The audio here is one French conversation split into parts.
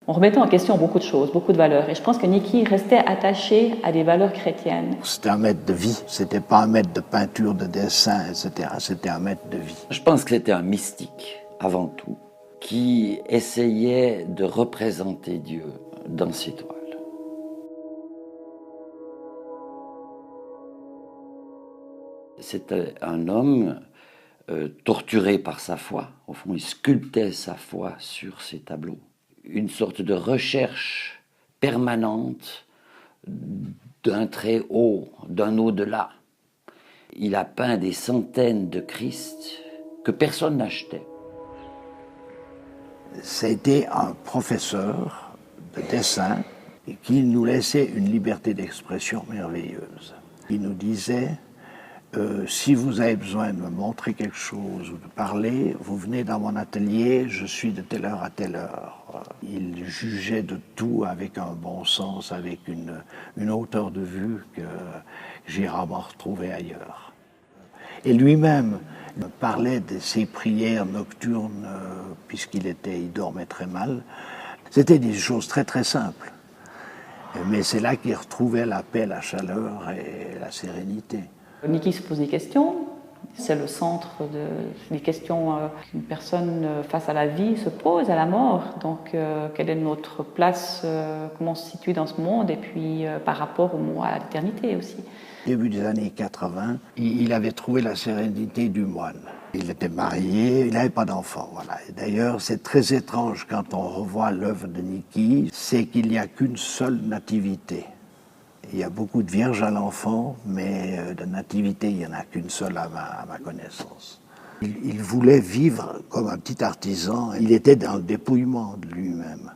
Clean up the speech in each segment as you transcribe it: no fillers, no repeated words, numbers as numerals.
En remettant en question beaucoup de choses, beaucoup de valeurs. Et je pense que Niki restait attaché à des valeurs chrétiennes. C'était un maître de vie, c'était pas un maître de peinture, de dessin, etc. C'était un maître de vie. Je pense que c'était un mystique, avant tout, qui essayait de représenter Dieu dans ses toiles. C'était un homme torturé par sa foi. Au fond, il sculptait sa foi sur ses tableaux. Une sorte de recherche permanente d'un très haut, d'un au-delà. Il a peint des centaines de Christ que personne n'achetait. C'était un professeur de dessin qui nous laissait une liberté d'expression merveilleuse. Il nous disait si vous avez besoin de me montrer quelque chose ou de parler, vous venez dans mon atelier, je suis de telle heure à telle heure. Il jugeait de tout avec un bon sens, avec une hauteur de vue que j'ai rarement retrouvée ailleurs. Et lui-même me parlait de ses prières nocturnes, puisqu'il dormait très mal. C'était des choses très très simples. Mais c'est là qu'il retrouvait la paix, la chaleur et la sérénité. Niki se pose des questions. C'est le centre des questions qu'une personne face à la vie se pose, à la mort. Donc, quelle est notre place, comment on se situe dans ce monde, et puis par rapport à l'éternité aussi. Début des années 80, il avait trouvé la sérénité du moine. Il était marié, il n'avait pas d'enfant. Voilà. D'ailleurs, c'est très étrange quand on revoit l'œuvre de Niki, c'est qu'il n'y a qu'une seule nativité. Il y a beaucoup de vierges à l'enfant, mais de nativité, il n'y en a qu'une seule à ma connaissance. Il voulait vivre comme un petit artisan. Il était dans le dépouillement de lui-même.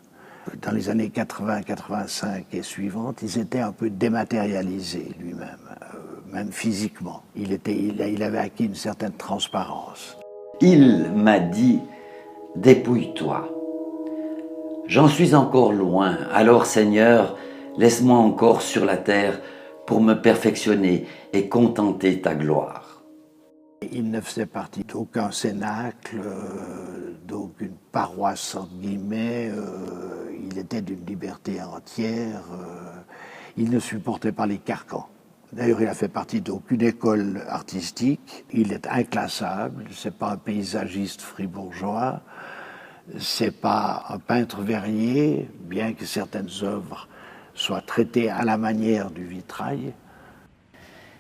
Dans les années 80, 85 et suivantes, il s'était un peu dématérialisé lui-même, même physiquement. Il avait acquis une certaine transparence. Il m'a dit « Dépouille-toi. J'en suis encore loin, alors Seigneur, laisse-moi encore sur la terre pour me perfectionner et contenter ta gloire. » Il ne faisait partie d'aucun cénacle, d'aucune paroisse, entre guillemets. Il était d'une liberté entière. Il ne supportait pas les carcans. D'ailleurs, il a fait partie d'aucune école artistique. Il est inclassable. C'est pas un paysagiste fribourgeois. C'est pas un peintre verrier, bien que certaines œuvres soient traitées à la manière du vitrail.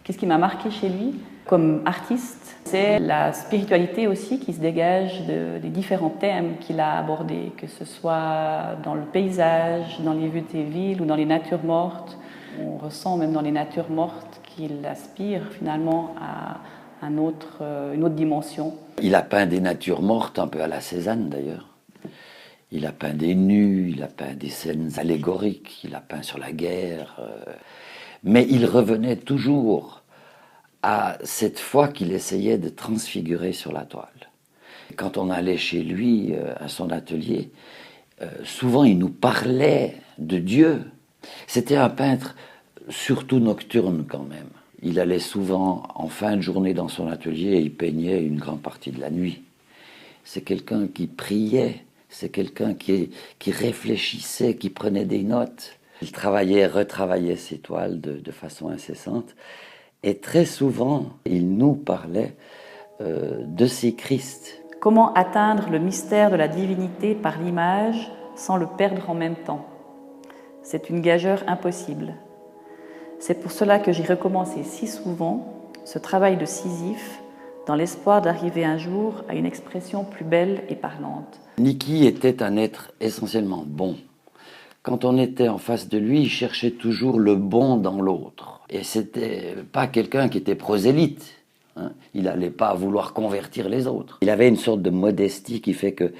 Qu'est-ce qui m'a marqué chez lui comme artiste? C'est la spiritualité aussi qui se dégage des différents thèmes qu'il a abordés, que ce soit dans le paysage, dans les vues des villes ou dans les natures mortes. On ressent même dans les natures mortes qu'il aspire finalement à une autre dimension. Il a peint des natures mortes, un peu à la Cézanne d'ailleurs. Il a peint des nus, il a peint des scènes allégoriques, il a peint sur la guerre. Mais il revenait toujours à cette foi qu'il essayait de transfigurer sur la toile. Quand on allait chez lui, à son atelier, souvent il nous parlait de Dieu. C'était un peintre surtout nocturne quand même. Il allait souvent en fin de journée dans son atelier et il peignait une grande partie de la nuit. C'est quelqu'un qui priait, c'est quelqu'un qui réfléchissait, qui prenait des notes. Il travaillait, retravaillait ses toiles de façon incessante. Et très souvent, il nous parlait de ces Christ. Comment atteindre le mystère de la divinité par l'image sans le perdre en même temps? C'est une gageure impossible. C'est pour cela que j'ai recommencé si souvent ce travail de Sisyphe dans l'espoir d'arriver un jour à une expression plus belle et parlante. Niki était un être essentiellement bon. Quand on était en face de lui, il cherchait toujours le bon dans l'autre. Et c'était pas quelqu'un qui était prosélyte. Hein. Il n'allait pas vouloir convertir les autres. Il avait une sorte de modestie qui fait que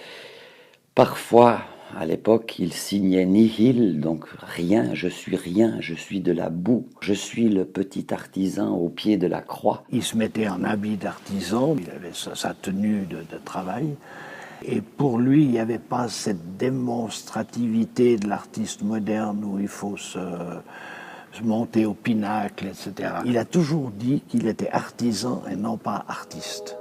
parfois, à l'époque, il signait nihil, donc rien, je suis de la boue. Je suis le petit artisan au pied de la croix. Il se mettait en habit d'artisan, il avait sa tenue de travail. Et pour lui, il n'y avait pas cette démonstrativité de l'artiste moderne où il faut se monter au pinacle, etc. Il a toujours dit qu'il était artisan et non pas artiste.